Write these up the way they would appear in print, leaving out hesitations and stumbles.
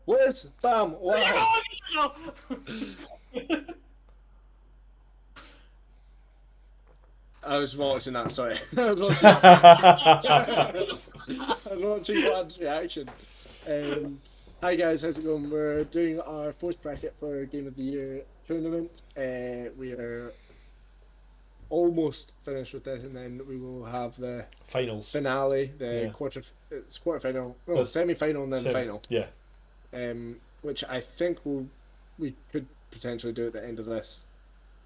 Whiz, bam, wow. I was watching that, sorry. I was watching that. I was watching Vlad's reaction. Hi guys, how's it going? We're doing our fourth bracket for Game of the Year tournament. We are almost finished with this, and then we will have the Finals. finale, the Yeah. quarterfinal, no, That's- semi-final, and then final. Yeah. Which I think we could potentially do at the end of this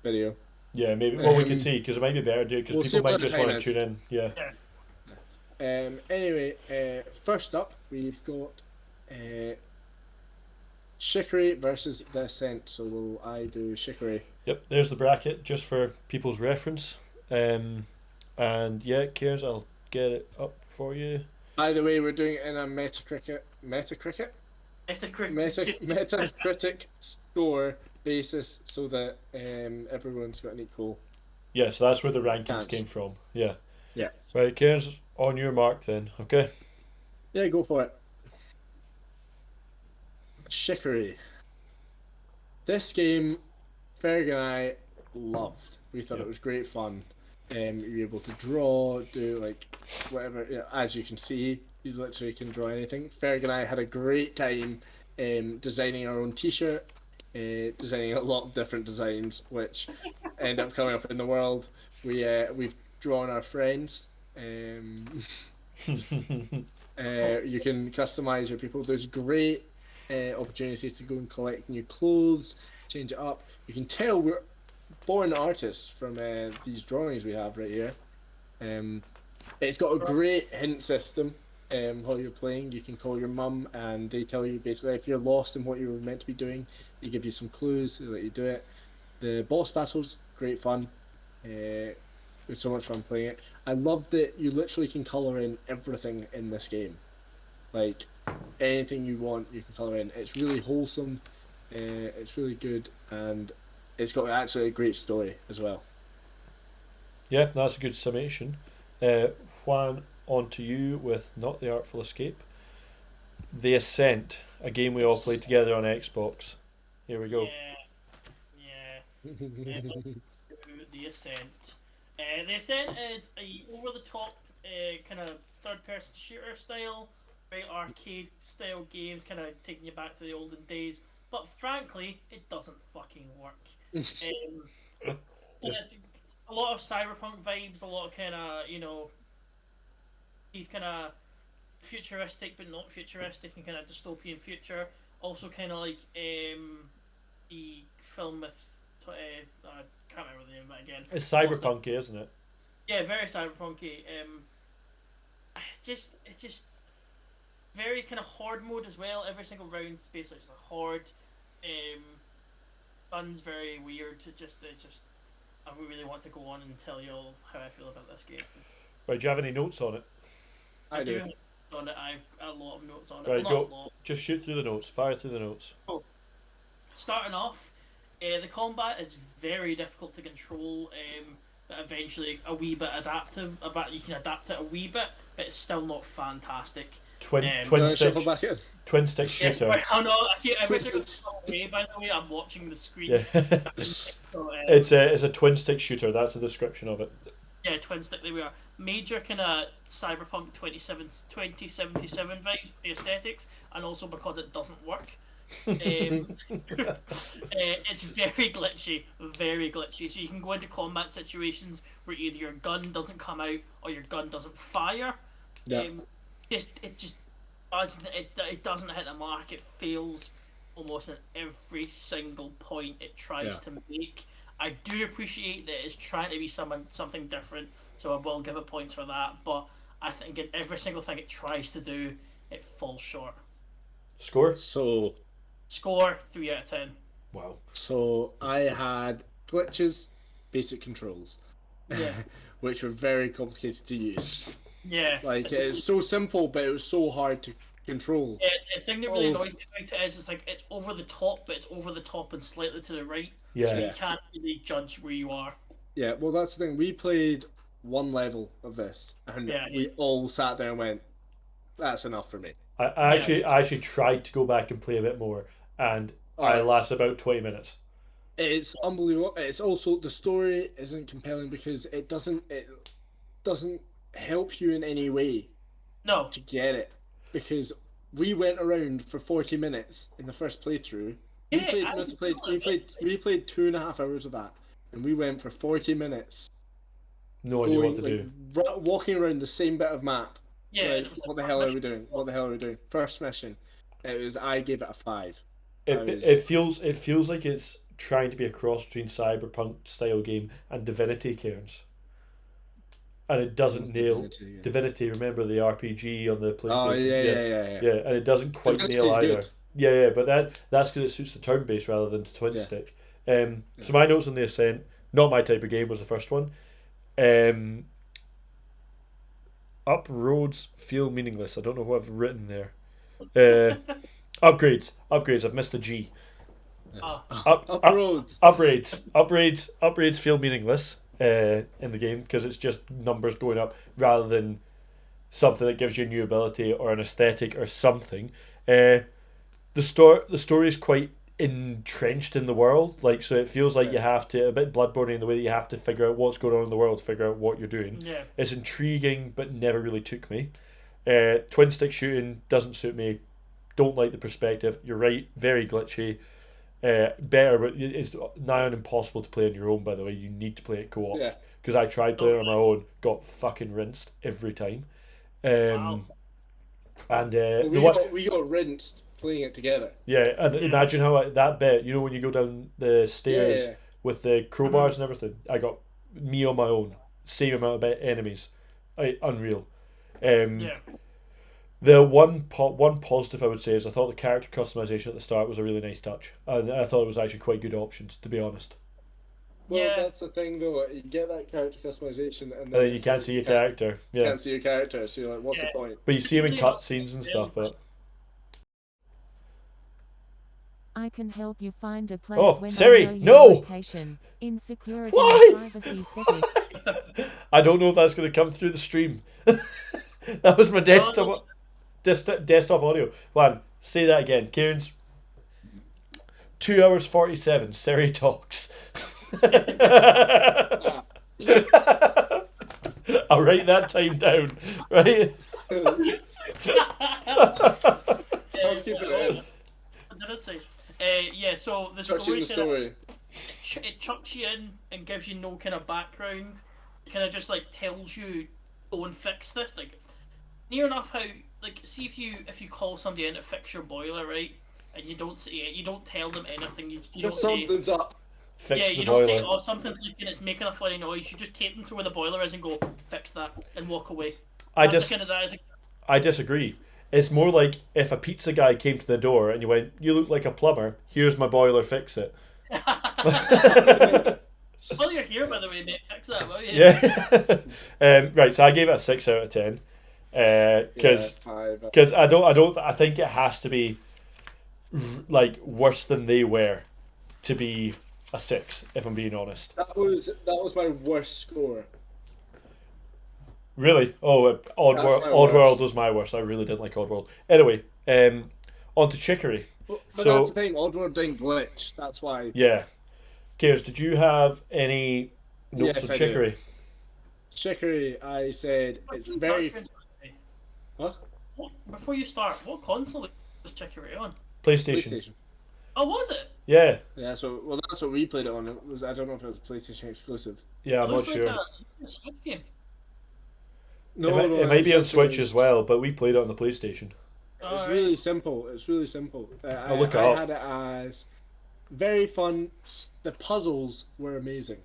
video. Yeah, maybe. Well, we could see because it might be better to do because We'll see people might what the just want time to is. tune in. Yeah. Anyway, first up we've got Chicory versus the Ascent. So I do Chicory. Yep. There's the bracket just for people's reference. And yeah, Cares, I'll get it up for you. By the way, we're doing it in a Metacritic score basis, so that everyone's got an equal. Yeah, so that's where the rankings Chance. came from. Yeah. Yeah. Right, Cares, on your mark then. Okay. Yeah, go for it. Chicory. This game, Ferg and I loved. We thought Yep. it was great fun. You were able to draw, do like whatever. As you can see, you literally can draw anything. Ferg and I had a great time designing our own T-shirt, designing a lot of different designs, which end up coming up in the world. We've drawn our friends. You can customize your people. There's great opportunities to go and collect new clothes, change it up. You can tell we're born artists from these drawings we have right here. It's got a great hint system. While you're playing, you can call your mum and they tell you basically if you're lost in what you were meant to be doing, they give you some clues, they let you do it. The boss battles, great fun. It was so much fun playing it. I love that you literally can colour in everything in this game. Like, anything you want, you can colour in. It's really wholesome, it's really good, and it's got actually a great story as well. Yeah, that's a good summation. Juan, on to you with not the Artful Escape. The Ascent, a game we all played together on Xbox. Here we go. Yeah. The Ascent. The Ascent is a over-the-top kind of third-person shooter style, very arcade-style games, kind of taking you back to the olden days. But frankly, it doesn't fucking work. Just- A lot of cyberpunk vibes, a lot of kind of these kind of futuristic but not futuristic and kind of dystopian future. Also kind of like the film with I can't remember the name of it again. It's cyberpunky, isn't it? Yeah, very cyberpunky. It just very kind of horde mode as well. Every single round's basically just a horde. Fun's very weird. I really want to go on and tell you all how I feel about this game. Right, do you have any notes on it? I do. have on it. I have a lot of notes on it. Right, Well, not go. a lot. Just shoot through the notes. Fire through the notes. Starting off, the combat is very difficult to control. But eventually a wee bit adaptive. You can adapt it a wee bit, but it's still not fantastic. Twin Can I stick shuffle back in? twin stick Yes, shooter. I know. Every single way, by the way, I'm watching the screen. Yeah. So, it's a twin stick shooter. That's the description of it. yeah, twin stick. There we are. Major kind of cyberpunk 2077 vibes, the aesthetics, and also because it doesn't work. It's very glitchy, very glitchy. So you can go into combat situations where either your gun doesn't come out or your gun doesn't fire. Yeah. It doesn't hit the mark. It fails almost at every single point it tries to make. I do appreciate that it's trying to be something different, so I will give it points for that. But I think in every single thing it tries to do, it falls short. Score? So Score 3 out of 10. Wow. So I had glitches, basic controls, Yeah. which were very complicated to use. Yeah. Like it's so simple, but it was so hard to control. Yeah, the thing that really annoys me about it is it's like it's over the top, but it's over the top and slightly to the right. So Yeah. you can't really judge where you are. Yeah, well that's the thing. We played one level of this, and Yeah. we all sat there and went, "That's enough for me." I actually tried to go back and play a bit more, and I Oh, last about 20 minutes. it's unbelievable. It's also the story isn't compelling because it doesn't help you in any way No. to get it, because we went around for 40 minutes in the first playthrough. We Yeah, played I must have played know we it. played we played 2.5 hours of that, and we went for 40 minutes No idea what going to like do. walking around the same bit of map. Yeah, and it Like, was the what the first hell are we mission. doing? What the hell are we doing? First mission. I gave it a 5. I It was feels like it's trying to be a cross between Cyberpunk style game and Divinity, Cairns, and it what doesn't was nail Divinity again? Divinity. Remember the RPG on the Oh PlayStation? yeah, Yeah, yeah, yeah, yeah. yeah, and it doesn't quite nail Divinity's either. good. Yeah, but that's because it suits the turn based rather than the twin Yeah, stick. yeah. So my notes on the Ascent, not my type of game, was the first one. Um, Up roads feel meaningless. I don't know what I've written there. Uh, upgrades. I've missed the G. Oh, Up roads. Upgrades feel meaningless in the game because it's just numbers going up rather than something that gives you a new ability or an aesthetic or something. The story is quite entrenched in the world, like, so it feels like Yeah. you have to, a bit Bloodborne in the way that you have to figure out what's going on in the world, figure out what you're doing. yeah. It's intriguing, but never really took me. Twin stick shooting doesn't suit me. Don't like the perspective. You're right, very glitchy. Better, but it's nigh on impossible to play on your own. By the way, you need to play it co-op Yeah. because I tried playing it on my own, got fucking rinsed every time. Wow. And Well, the one, we got rinsed playing it together. yeah, and imagine how that bit, when you go down the stairs Yeah. with the crowbars and everything. I got me on my own, same amount of enemies, unreal. Yeah. The one positive I would say is I thought the character customization at the start was a really nice touch, and I thought it was actually quite good options, to be honest. Well, Yeah. that's the thing though. You get that character customization, and And then you it's can't like see your character, yeah. Can't see your character, so you're like, what's the Yeah. point? But you see him in Really not cutscenes and stuff. But I can help you find a place Oh, when Siri, I know no! your location. In security Why? and privacy settings. I don't know if that's going to come through the stream. That was my desktop audio. One, say that again. Kieran's 2 hours 47. Siri talks. Ah. I'll write that time down. Right. I'll keep it in. What did it say? Yeah, so the Touching story, the story. it chucks you in and gives you no kind of background. It kind of just like tells you, go and fix this. Like, near enough how, like, see if you call somebody in to fix your boiler, right? And you don't say it, you don't tell them anything. You don't say, Something's up. Fix yeah, the you don't say, boiler. oh, something's leaking, it's making a funny noise. You just take them to where the boiler is and go, fix that, and walk away. I That's just kind of that is. I disagree. It's more like if a pizza guy came to the door and you went, "You look like a plumber. Here's my boiler. Fix it." Well, you're here, by the way, mate. Fix that, will you? Yeah. Right. So I gave it a 6 out of 10. Because Yeah, 5. I think it has to be like worse than they were to be a 6. If I'm being honest. That was my worst score. Really? Oh, That's my Oddworld worst. was my worst. I really didn't like Oddworld. Anyway, on to Chicory. But So- that's the thing. Oddworld didn't glitch. That's why. Yeah. Kairs, did you have any notes Yes, on I do. Chicory? Chicory, I said it's Before you very. start, What? Before you start, what console was Checkery on? PlayStation. PlayStation. Oh, was it? Yeah. Yeah, that's what we played it on. It was, I don't know if it was PlayStation exclusive. Yeah, I'm It not looks like sure. a Switch game. No, it might be on just Switch a- as well, but we played it on the PlayStation. It's Alright. really simple. It's really simple. I'll look it I up. had it as very fun. The puzzles were amazing.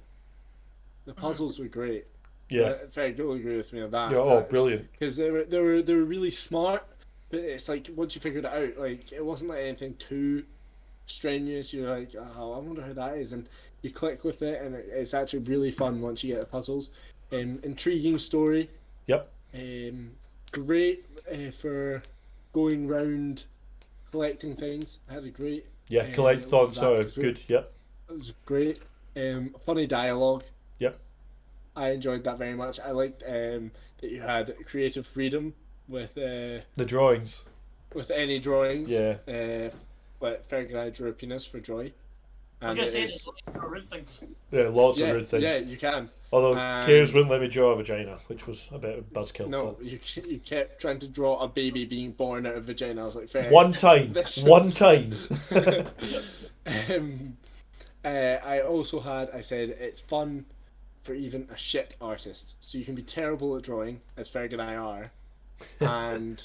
The puzzles were great. Yeah. Ferg, you'll agree with me on that. Yeah. Oh, brilliant. Because they were really smart, but it's like once you figured it out, like it wasn't like anything too strenuous. You're like, oh, I wonder how that is, and you click with it, and it's actually really fun once you get the puzzles. Intriguing story. Yep. Great for going round collecting things. I had a great. Yeah. Collect thoughts. that Oh, was good. Yep. It was great. Funny dialogue. Yep. I enjoyed that very much. I liked that you had creative freedom with The drawings. with any drawings. Yeah. But Fergal drew a penis for joy. I was And gonna it say is- there's rude things. Yeah, lots yeah, of rude things. yeah, you can. Although And- Cares wouldn't let me draw a vagina, which was a bit of a buzzkill. No, you kept trying to draw a baby being born out of vagina. I was like, fair. One time. One time. I also I said it's fun for even a shit artist. So you can be terrible at drawing, as Ferg and I are, and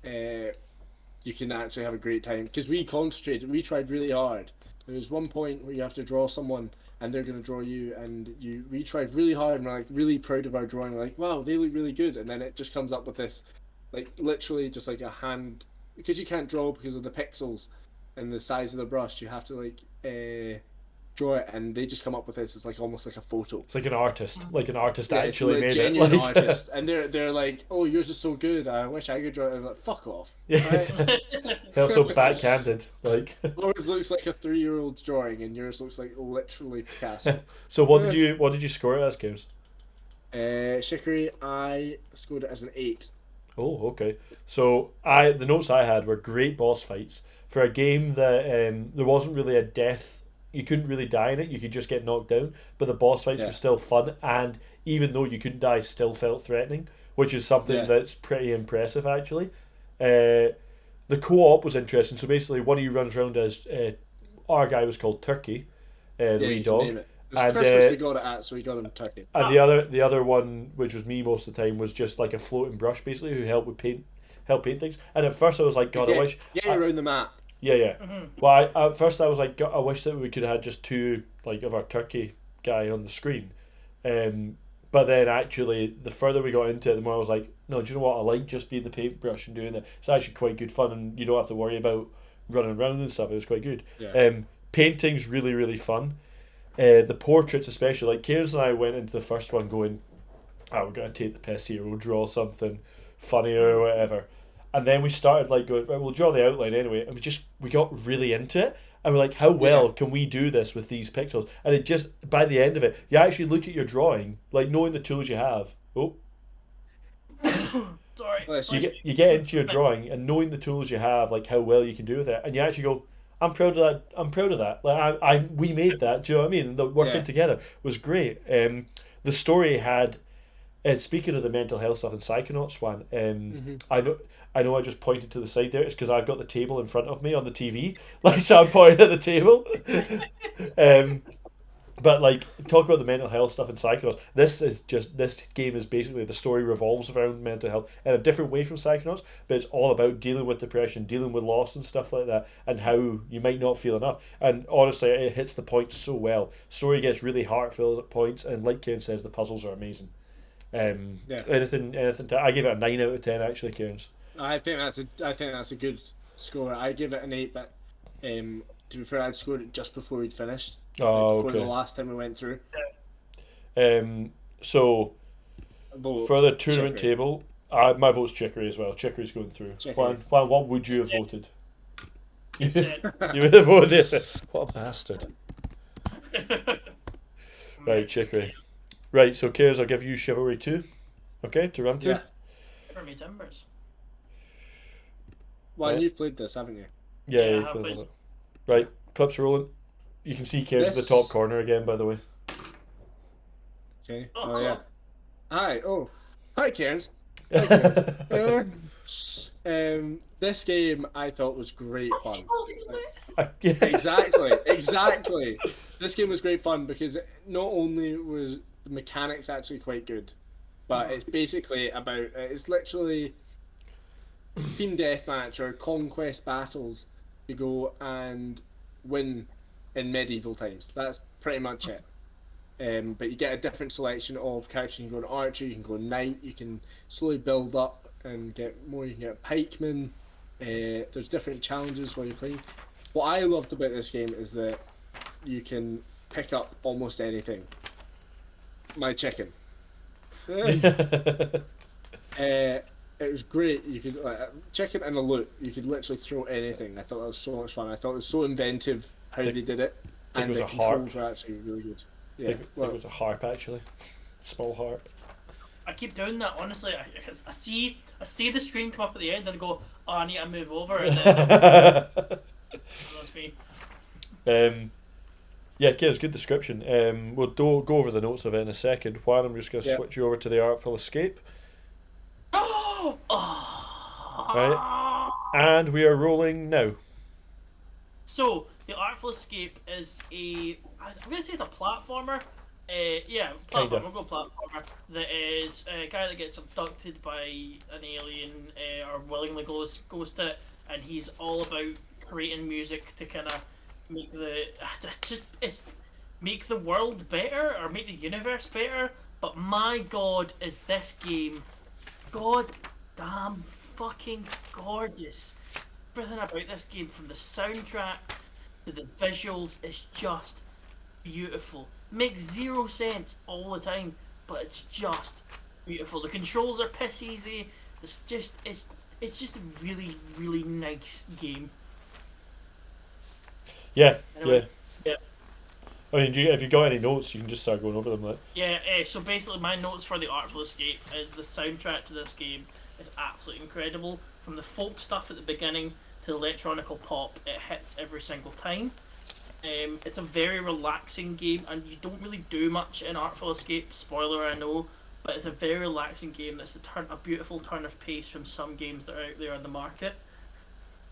you can actually have a great time. Because we concentrated, we tried really hard. There was one point where you have to draw someone and they're going to draw you, and we tried really hard and we're like really proud of our drawing. We're like, wow, they look really good. And then it just comes up with this, like literally just like a hand, because you can't draw because of the pixels and the size of the brush. You have to like draw it, and they just come up with this. It's like almost like a photo. It's like an artist. Like an artist Yeah, actually it's made genuine it. Like... artist, and they're like, oh, yours is so good. I wish I could draw it. I'm like, fuck off. Yeah, Right? felt so backhanded. Like. Yours looks like a 3-year-old's drawing, and yours looks like literally Picasso. So what did you score it as, Cares? Chicory, I scored it as an 8. Oh, okay. So the notes I had were great boss fights for a game that there wasn't really a death. You couldn't really die in it. You could just get knocked down, but the boss fights were still fun. And even though you couldn't die, still felt threatening, which is something that's pretty impressive actually. The co-op was interesting. So basically, one of you runs around as our guy was called Turkey, the wee dog. It was Christmas we got it at, so we got him Turkey. And the other one, which was me most of the time, was just like a floating brush, basically, who helped paint things. And at first I was like, God, I wish. Yeah, around the map. Yeah, yeah. Well, at first I was like, God, I wish that we could have had just two like of our Turkey guy on the screen. But then actually, the further we got into it, the more I was like, no, do you know what? I like just being the paintbrush and doing it. It's actually quite good fun, and you don't have to worry about running around and stuff. It was quite good. Yeah. Painting's really, really fun. The portraits especially, like Cairns and I went into the first one going, oh, we're going to take the piss here, we'll draw something funny or whatever. And then we started like going, right, we'll draw the outline anyway. And we got really into it. And we're like, how well can we do this with these pixels? And it just, by the end of it, you actually look at your drawing, like knowing the tools you have. Oh. Sorry. You get into your drawing and knowing the tools you have, like how well you can do with it. And you actually go, I'm proud of that. I'm proud of that. Like we made that. Do you know what I mean? And the working together was great. The story had, speaking of the mental health stuff in Psychonauts one, I know I just pointed to the side there. It's because I've got the table in front of me on the TV. Like, so I'm pointing at the table. But like, talk about the mental health stuff in Psychonauts. This game is basically, the story revolves around mental health in a different way from Psychonauts, but it's all about dealing with depression, dealing with loss and stuff like that, and how you might not feel enough. And honestly, it hits the point so well. Story gets really heartfelt at points, and like Karen says, the puzzles are amazing. Anything I gave it a 9 out of 10 actually, Cairns. I think that's a good score. I give it an 8, but to be fair, I'd scored it just before we'd finished. Before the last time we went through. So Vote for the tournament Checkery. table, my vote's Checkery as well. Checkery's going through. Checkery. Juan, what would you have voted? You Said. would have voted this. What a bastard. Right, Checkery. Right, so Cares, I'll give you Chivalry 2. Okay, to run through. Yeah. For me, timbers. Well, Right. you played this, haven't you? Yeah, Yeah, I you have played played. on it. Right, clips rolling. You can see Cares in the top corner again, by the way. Okay. Oh, Oh, yeah. Hi. Oh, hi, Cairns. This game I thought was great fun. Exactly. This game was great fun because not only was the mechanics actually quite good, but it's basically about, it's literally team deathmatch or conquest battles to go and win in medieval times. That's pretty much it. But you get a different selection of characters. You can go an archer, you can go knight, you can slowly build up and get more. You can get a pikeman. There's different challenges while you're playing. What I loved about this game is that you can pick up almost anything. My chicken. It was great. You could chicken and a loot. You could literally throw anything. I thought that was so much fun. I thought it was so inventive how they did it, think and it was the a harp. controls were actually really good. I Yeah, think it was a harp actually. Small harp. I keep doing that. Honestly, I see the screen come up at the end and I go, oh, I need to move over, and then that's me. Yeah, it's good description. We'll go over the notes of it in a second. Juan, I'm just going to switch you over to the Artful Escape. Oh. Right, and we are rolling now. So the Artful Escape is I'm gonna say it's a platformer. Yeah, platformer. Kinda. We'll go platformer. That is a guy that gets abducted by an alien, or willingly goes to it, and he's all about creating music to kind of make make the world better or make the universe better. But my God, is this game god damn fucking gorgeous. Everything about this game, from the soundtrack to the visuals, is just beautiful. Makes zero sense all the time, but it's just beautiful. The controls are piss easy. It's just a really, really nice game. Yeah, Anyway, yeah. I mean, if you got any notes, you can just start going over them. Like. Yeah, so basically my notes for the Artful Escape is the soundtrack to this game is absolutely incredible. From the folk stuff at the beginning to the electronical pop, it hits every single time. It's a very relaxing game, and you don't really do much in Artful Escape. Spoiler, I know, but it's a very relaxing game. That's a beautiful turn of pace from some games that are out there on the market.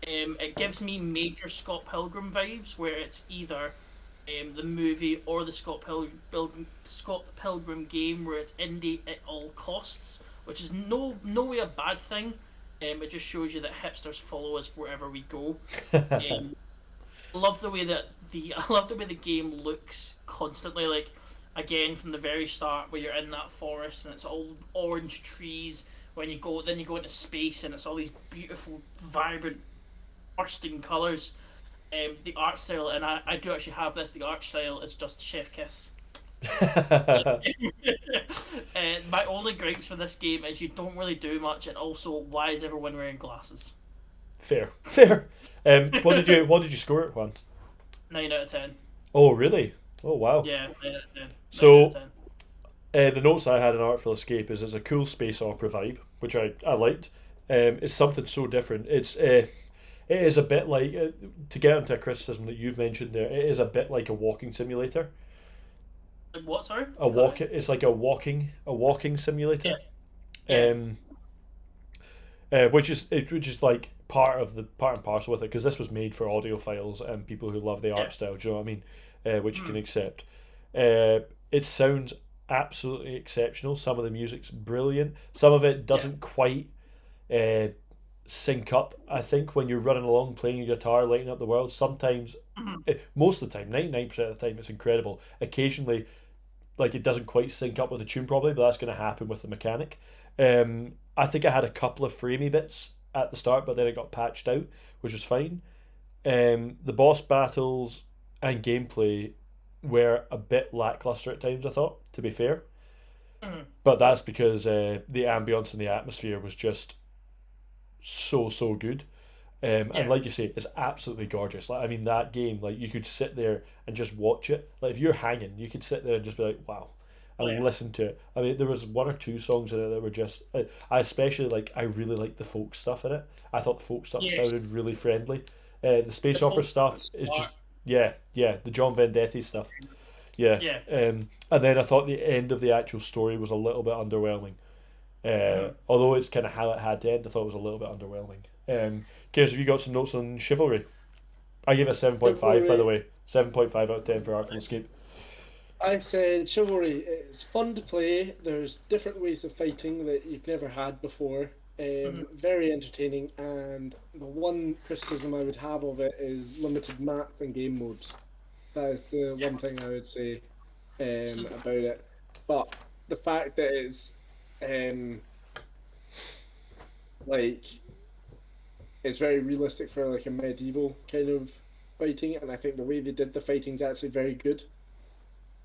It gives me major Scott Pilgrim vibes, where it's either the movie or the Scott Pilgrim game, where it's indie at all costs, which is no way a bad thing. It just shows you that hipsters follow us wherever we go. I love the way that the game looks constantly. Like, again, from the very start, where you're in that forest and it's all orange trees. When you go into space and it's all these beautiful, vibrant, bursting colours. The art style, and I do actually have this. The art style is just chef kiss. My only gripes for this game is you don't really do much, and also, why is everyone wearing glasses? Fair. What did you score it, Juan? 9 out of 10. Oh, really? Oh, wow. Yeah, 9 out of 10. So, 9 out of 10. The notes I had in Artful Escape is it's a cool space opera vibe, which I liked. It's something so different. It is a bit like, to get into a criticism that you've mentioned there, it is a bit like a walking simulator. Like what, sorry? It's like a walking simulator. Yeah. Which is like part and parcel with it, because this was made for audiophiles and people who love the art style. Do you know what I mean? Which you can accept. It sounds absolutely exceptional. Some of the music's brilliant. Some of it doesn't quite sync up. I think when you're running along playing your guitar, lighting up the world, sometimes, most of the time, 99% of the time, it's incredible. Occasionally, like, it doesn't quite sync up with the tune probably, but that's going to happen with the mechanic. I think I had a couple of framey bits at the start, but then it got patched out, which was fine. The boss battles and gameplay were a bit lackluster at times, I thought, to be fair. But that's because the ambience and the atmosphere was just so good. And like you say, it's absolutely gorgeous. Like, I mean, that game, like, you could sit there and just watch it. Like, if you're hanging, you could sit there and just be like, wow, and listen to it. I mean, there was one or two songs in it that were just, I especially I really liked the folk stuff in it. I thought the folk stuff sounded really friendly. The space opera stuff is just, the John Vendetti stuff. And then I thought the end of the actual story was a little bit underwhelming. Although it's kind of how it had to end, I thought it was a little bit underwhelming. Kears, have you got some notes on Chivalry? I gave it a 7.5, by the way. 7.5 out of 10 for Artful Escape. I said Chivalry, it's fun to play. There's different ways of fighting that you've never had before. Very entertaining, and the one criticism I would have of it is limited maps and game modes. That is the one thing I would say about it. But the fact that it's it's very realistic for like a medieval kind of fighting, and I think the way they did the fighting is actually very good.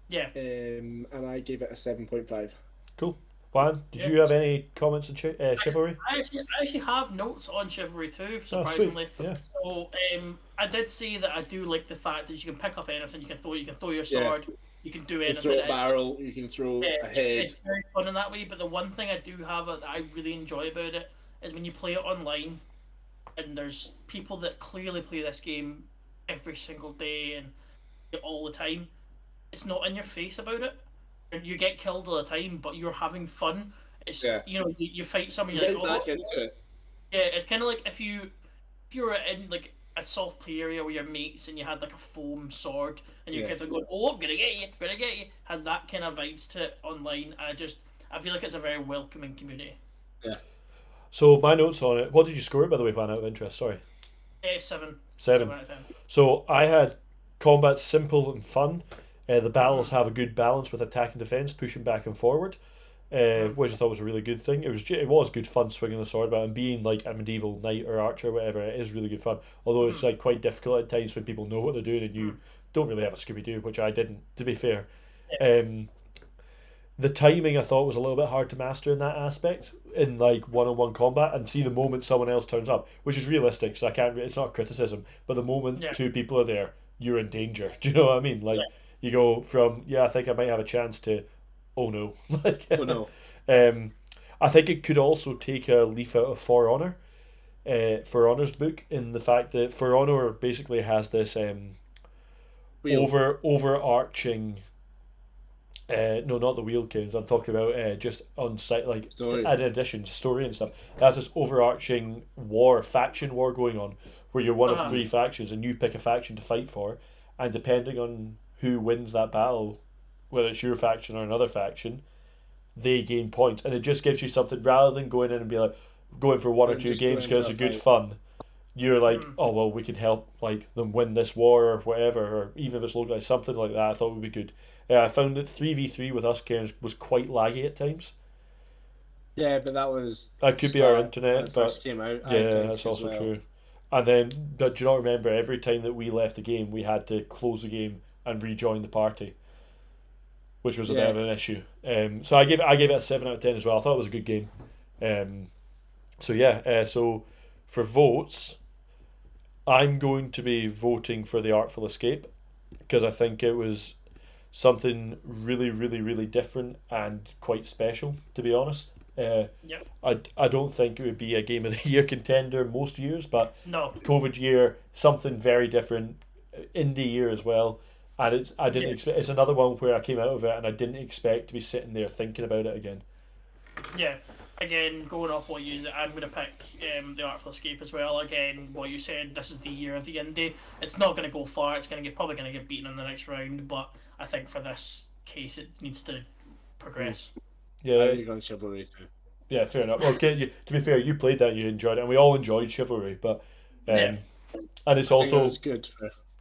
Yeah. And I gave it a 7.5. Cool. Juan, did you have any comments on Chivalry? I actually have notes on Chivalry too, surprisingly. Oh, yeah. So I did say that I do like the fact that you can pick up anything, you can throw your sword. You can do You anything. can throw a barrel, you can throw a head. It's very fun in that way. But the one thing I do have that I really enjoy about it is when you play it online, and there's people that clearly play this game every single day and all the time. It's not in your face about it. You get killed all the time, but you're having fun. It's Yeah. you fight someone, You you're get like, back into it. yeah. It's kind of like if you're in like a soft play area where your mates and you had like a foam sword and you're Yeah. kind of going, oh, I'm gonna get you, I'm gonna get you. Has that kind of vibes to it online. I feel like it's a very welcoming community. Yeah. So my notes on it. What did you score it, by the way, Pan, out of interest? Sorry. 7. 7. Out of 10. So I had combat simple and fun. The battles have a good balance with attack and defense, pushing back and forward, which I thought was a really good thing. It was good fun swinging the sword about and being like a medieval knight or archer or whatever. It is really good fun. Although it's like quite difficult at times when people know what they're doing and you don't really have a Scooby Doo, which I didn't, to be fair. The timing I thought was a little bit hard to master in that aspect in like one-on-one combat, and see the moment someone else turns up, which is realistic, so I can't. It's not criticism, but the moment two people are there, you're in danger. Do you know what I mean? Like you go from I think I might have a chance to, oh no, like Oh no. I think it could also take a leaf out of For Honor, For Honor's book, in the fact that For Honor basically has this overarching. No, not the wheel games. I'm talking about just on site, like Story. in addition, story and stuff. It has this overarching faction war going on, where you're one of 3 factions and you pick a faction to fight for, and depending on who wins that battle, whether it's your faction or another faction, they gain points, and it just gives you something rather than going in and be like going for 1 or 2 games because it's good fun. You're like, oh well, we can help like them win this war or whatever, or even if it's local, like something like that. I thought would be good. I found that 3v3 with us games was quite laggy at times. Yeah, but that could be our internet. When it first came out. Yeah, that's also true. And then, but do you not remember every time that we left the game, we had to close the game and rejoin the party, which was a bit of an issue. So I gave it a 7 out of 10 as well. I thought it was a good game. So for votes, I'm going to be voting for the Artful Escape because I think it was something really, really, really different and quite special, to be honest. I don't think it would be a Game of the Year contender most years, but no. COVID year, something very different. Indie year as well, and it's another one where I came out of it and I didn't expect to be sitting there thinking about it again. Yeah. Again, going off what you said, I'm going to pick the Artful Escape as well. Again, what you said, this is the year of the indie. It's not going to go far. It's probably going to get beaten in the next round, but I think for this case, it needs to progress. Yeah, you're going Chivalry too. Yeah, fair enough. Okay, to be fair, you played that, and you enjoyed it, and we all enjoyed Chivalry, but and it's also good.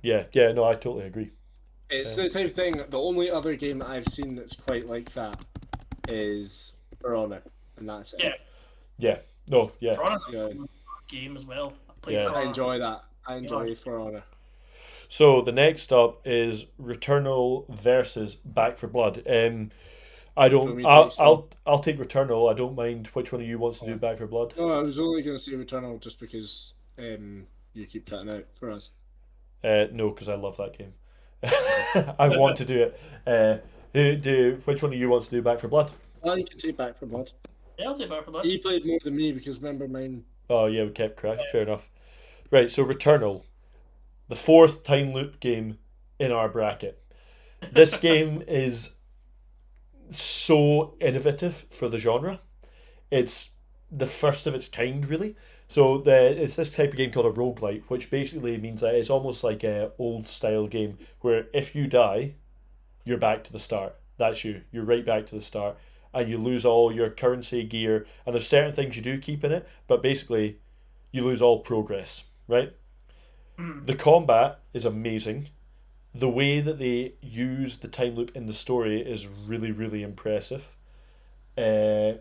Yeah, no, I totally agree. It's the type of thing. The only other game that I've seen that's quite like that is For Honor. And that's it. Yeah. No. For Honor's a good game as well. I enjoy that. I enjoy For Honor. So the next up is Returnal versus Back 4 Blood. I'll take Returnal. I don't mind which one of you wants to do Back 4 Blood. No, I was only going to say Returnal just because you keep cutting out for us. No, because I love that game. I want to do it. Which one of you wants to do Back 4 Blood? Well, you can take Back 4 Blood. Yeah, I'll take Back 4 Blood. He played more than me because remember mine. Oh yeah, we kept track. Fair enough. Right, so Returnal, the 4th time loop game in our bracket. This game is so innovative for the genre. It's the first of its kind, really. So it's this type of game called a roguelite, which basically means that it's almost like an old style game where if you die, you're back to the start. That's you. You're right back to the start. And you lose all your currency, gear, and there's certain things you do keep in it, but basically you lose all progress, right? The combat is amazing. The way that they use the time loop in the story is really, really impressive. The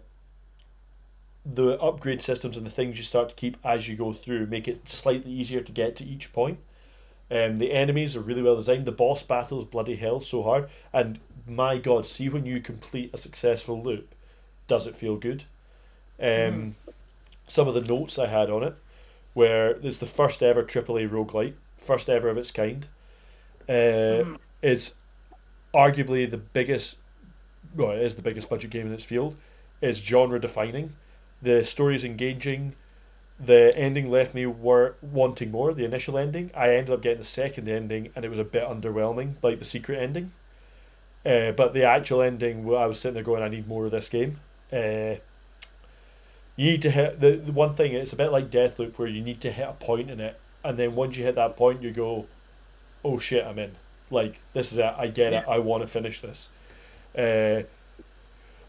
upgrade systems and the things you start to keep as you go through make it slightly easier to get to each point. The enemies are really well designed. The boss battle is bloody hell so hard. And my god, see when you complete a successful loop, does it feel good? Some of the notes I had on it where it's the first ever AAA roguelite, first ever of its kind. It's arguably the biggest, well, it is the biggest budget game in its field. It's genre defining. The story is engaging. The ending left me wanting more. The initial ending, I ended up getting the second ending, and it was a bit underwhelming, like the secret ending. But the actual ending, well, I was sitting there going, I need more of this game. You need to hit the one thing. It's a bit like Deathloop, where you need to hit a point in it, and then once you hit that point, you go, "Oh shit, I'm in." Like, this is it. I get it. I want to finish this.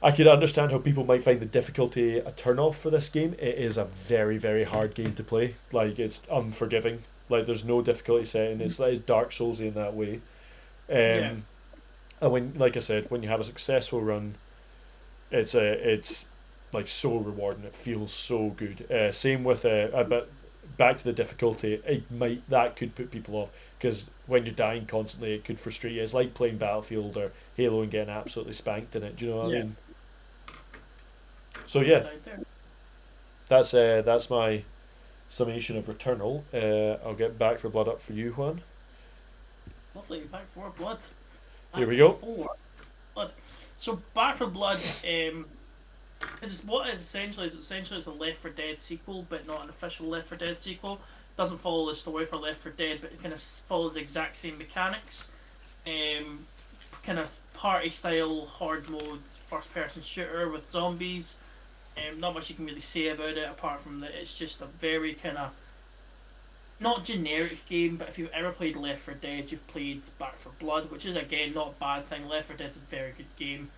I could understand how people might find the difficulty a turn off for this game. It is a very, very hard game to play. Like, it's unforgiving. Like, there's no difficulty setting. It's like Dark Soulsy in that way. And when, like I said, when you have a successful run, it's like so rewarding. It feels so good. Same with but back to the difficulty. That could put people off, because when you're dying constantly, it could frustrate you. It's like playing Battlefield or Halo and getting absolutely spanked in it. Do you know what I mean? So yeah, that's my summation of Returnal. I'll get Back for Blood up for you, Juan. Lovely, Back for Blood. Here we go. Blood. So Back for Blood, it's what it essentially is. Essentially, it's a Left 4 Dead sequel, but not an official Left 4 Dead sequel. Doesn't follow the story for Left 4 Dead, but it kind of follows the exact same mechanics. Kind of party style horde mode first person shooter with zombies. Not much you can really say about it apart from that it's just a very kind of not generic game, but if you've ever played Left 4 Dead, you've played Back 4 Blood, which is again not a bad thing. Left 4 Dead's a very good game.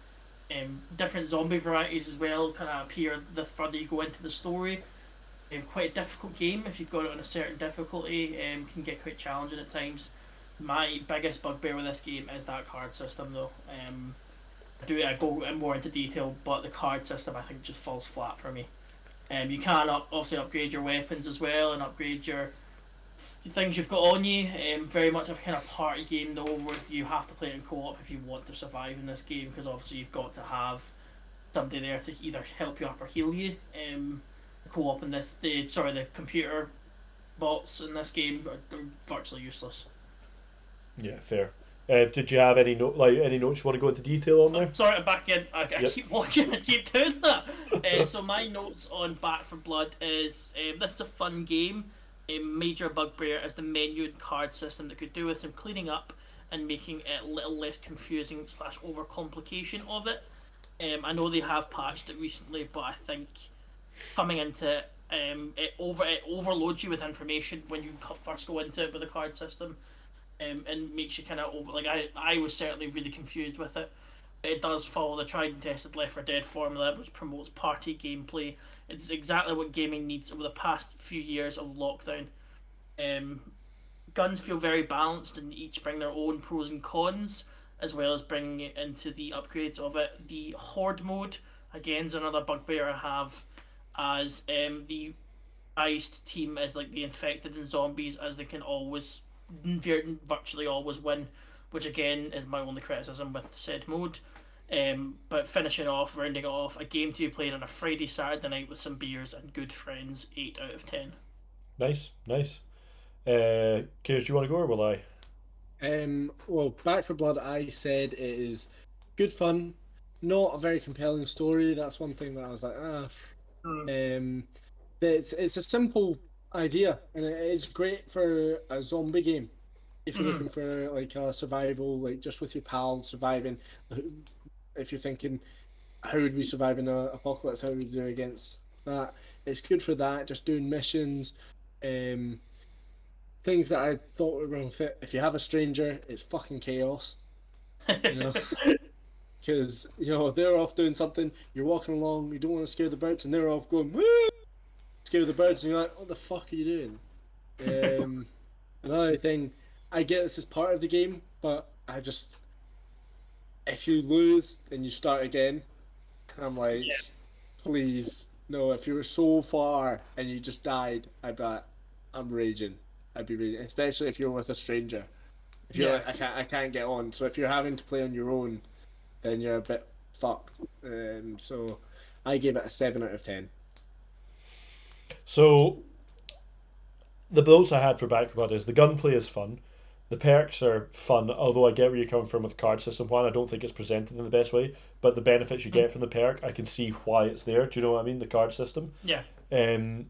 Different zombie varieties as well kind of appear the further you go into the story. Quite a difficult game if you've got it on a certain difficulty. Can get quite challenging at times. My biggest bugbear with this game is that card system, though. I go more into detail, but the card system I think just falls flat for me. You can obviously upgrade your weapons as well and upgrade your things you've got on you. Very much a kind of party game though, where you have to play it in co-op if you want to survive in this game, because obviously you've got to have somebody there to either help you up or heal you. Co-op in this, the computer bots in this game are virtually useless. Yeah, fair. Did you have any any notes you want to go into detail on there? Sorry, I'm back in. I keep watching. I keep doing that. So my notes on Back 4 Blood is this is a fun game. A major bugbear is the menu and card system that could do with some cleaning up and making it a little less confusing / overcomplication of it. I know they have patched it recently, but I think coming into it overloads you with information when you first go into it with the card system. And makes you kind of over. Like I was certainly really confused with it. It does follow the tried and tested Left 4 Dead formula, which promotes party gameplay. It's exactly what gaming needs over the past few years of lockdown. Guns feel very balanced and each bring their own pros and cons, as well as bringing it into the upgrades of it. The horde mode, again, is another bugbear I have, as the iced team is like the infected and zombies, as they can virtually always win, which again is my only criticism with the said mode. But rounding it off, a game to be played on a Friday, Saturday night with some beers and good friends, 8 out of 10. Nice. Kaz, do you want to go or will I? Well, Back 4 Blood, I said it is good fun, not a very compelling story. That's one thing that I was like, it's a simple idea, and it's great for a zombie game. If you're looking for like a survival, like just with your pals surviving, if you're thinking, how would we survive in an apocalypse? How would we do against that? It's good for that. Just doing missions, things that I thought were wrong fit. If you have a stranger, it's fucking chaos. Because they're off doing something. You're walking along. You don't want to scare the birds, and they're off going woo. Scare the birds, and you're like, what the fuck are you doing? Another thing, I get this is part of the game, but if you lose, then you start again. And I'm like, please, no, if you were so far and you just died, I'm raging. I'd be raging, especially if you're with a stranger. If you're like, I can't get on. So if you're having to play on your own, then you're a bit fucked. So I gave it a 7 out of 10. So the notes I had for Back 4 Blood is the gunplay is fun. The perks are fun, although I get where you're coming from with the card system. One, I don't think it's presented in the best way, but the benefits you get from the perk, I can see why it's there. Do you know what I mean? The card system. Yeah. Um,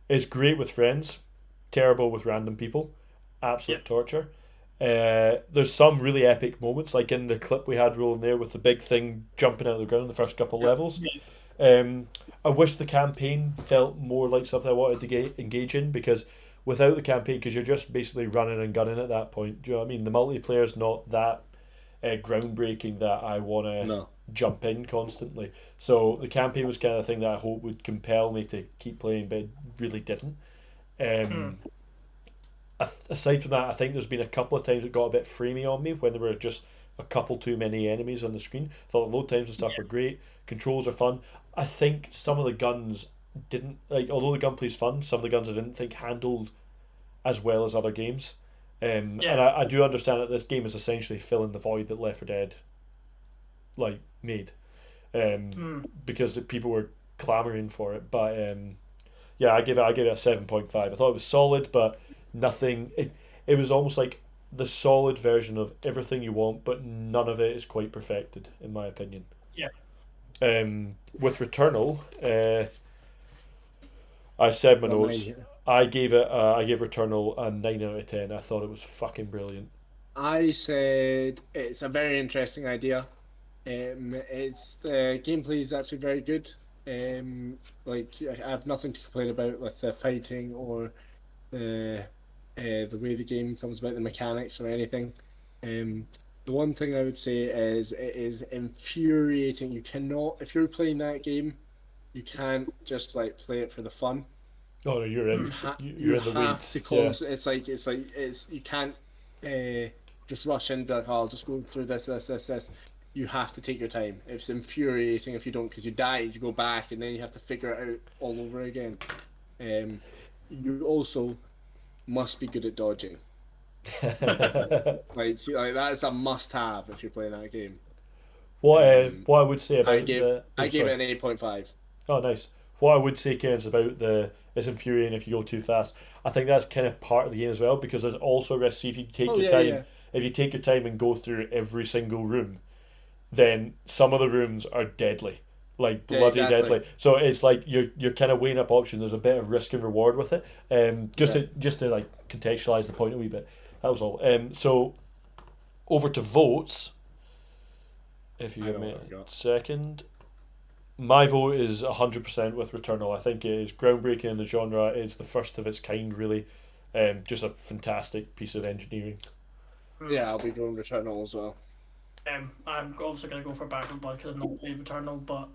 it's great with friends, terrible with random people, absolute Yeah. torture. There's some really epic moments, like in the clip we had rolling there with the big thing jumping out of the ground in the first couple Yeah. levels. Um, I wish the campaign felt more like something I wanted to engage in, because without the campaign, because you're just basically running and gunning at that point. Do you know what I mean? The multiplayer's not that groundbreaking that I want to No. jump in constantly. So the campaign was kind of the thing that I hope would compel me to keep playing, but it really didn't. Um, Aside from that, I think there's been a couple of times it got a bit freemy on me when there were just a couple too many enemies on the screen. I thought the load times and stuff were great. Controls are fun. I think some of the guns didn't, like, although the gunplay's fun, some of the guns I didn't think handled as well as other games. And I do understand that this game is essentially filling the void that Left 4 Dead like made, because the people were clamoring for it. But yeah, I give it a 7.5. I thought it was solid, but nothing. It was almost like the solid version of everything you want, but none of it is quite perfected, in my opinion. Yeah. With Returnal, I said my Got notes. mine here. I gave Returnal a 9 out of 10. I thought it was fucking brilliant. I said it's a very interesting idea. It's the gameplay is actually very good. Like I have nothing to complain about with the fighting or the way the game comes about, the mechanics or anything. The one thing I would say is it is infuriating. You cannot, if you're playing that game, you can't just like play it for the fun. Oh no, you're You in. ha You're you in the have weeds. to Yeah. it's you can't just rush in and be like, oh, I'll just go through this. You have to take your time. It's infuriating if you don't, because you died, you go back, and then you have to figure it out all over again. You also must be good at dodging. Like that's a must-have if you're playing that game. What I would say I about gave the I gave sorry. it an 8.5. Oh, nice. What I would say, Ken, is about the it's infuriating if you go too fast. I think that's kind of part of the game as well, because there's also a risk. See, if you take Oh your yeah, time, yeah. if you take your time and go through every single room, then some of the rooms are deadly, like Yeah, bloody exactly. deadly. So it's like you're kind of weighing up options. There's a bit of risk and reward with it. Yeah. Just to like contextualize the point a wee bit. That was all. So over to votes. If you I give know me what I've a got. second. My vote is 100% with Returnal. I think it is groundbreaking in the genre. It's the first of its kind, really. Just a fantastic piece of engineering. Yeah, I'll be going Returnal as well. I'm also gonna go for Back 4 Blood because I've not played Returnal, but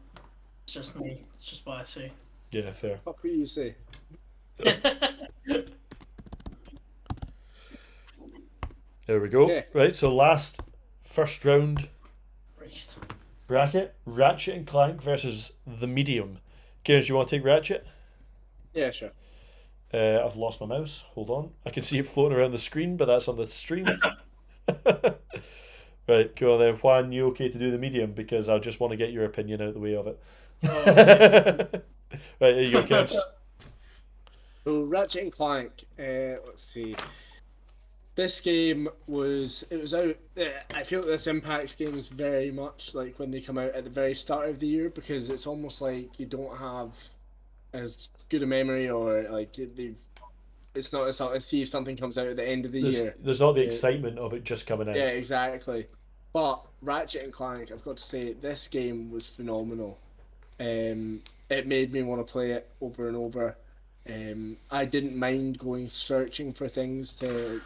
it's just me. It's just what I say. Yeah, fair. Fuck what you say. There we go. Okay. Right, so first round Christ. bracket, Ratchet and Clank versus The Medium. Kieran, do you want to take Ratchet? Yeah, sure. I've lost my mouse. Hold on. I can see it floating around the screen, but that's on the stream. Right, cool. Then Juan, you okay to do The Medium? Because I just want to get your opinion out of the way of it. Right, there you go, Kieran. So Ratchet and Clank, let's see. This game was out. I feel this impacts games very much like when they come out at the very start of the year, because it's almost like you don't have as good a memory, or like they've. It's not as see if something comes out at the end of the year. There's not the Yeah. excitement of it just coming out. Yeah, exactly. But Ratchet and Clank, I've got to say, this game was phenomenal. It made me want to play it over and over. I didn't mind going searching for things to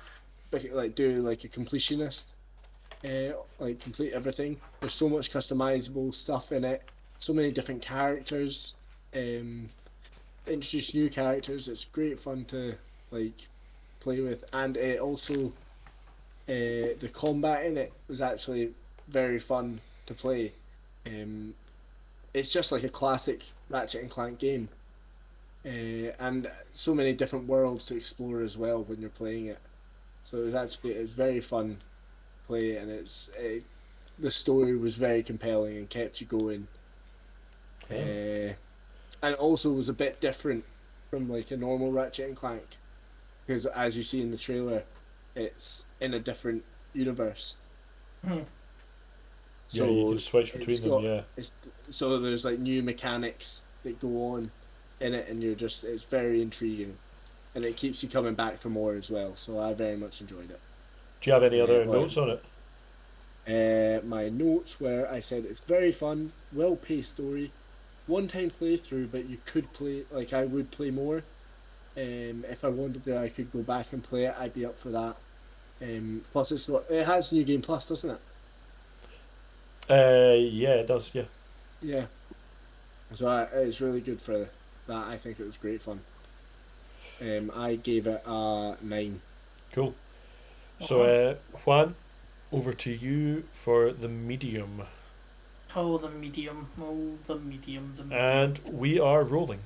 like do like a completionist, like complete everything. There's so much customizable stuff in it. So many different characters. Introduce new characters. It's great fun to like play with, and it also the combat in it was actually very fun to play. It's just like a classic Ratchet and Clank game, and so many different worlds to explore as well when you're playing it. So it was very fun to play, and the story was very compelling and kept you going. And it also was a bit different from like a normal Ratchet and Clank, because as you see in the trailer, it's in a different universe. Hmm. Yeah, you So can switch it's between them. got Yeah. so there's like new mechanics that go on in it, and it's very intriguing, and it keeps you coming back for more as well. So I very much enjoyed it. Do you have any other Well, notes on it? my notes were I said it's very fun, well paced story, one time playthrough, but you could play like I would play more. If I wanted to, I could go back and play it. I'd be up for that. Plus, it has New Game Plus, doesn't it? Yeah, it does. Yeah. Yeah. So it's really good for that. I think it was great fun. I gave it a 9. Cool. So, Juan, over to you for the medium. Oh, the medium. Oh, the medium. The medium. And we are rolling.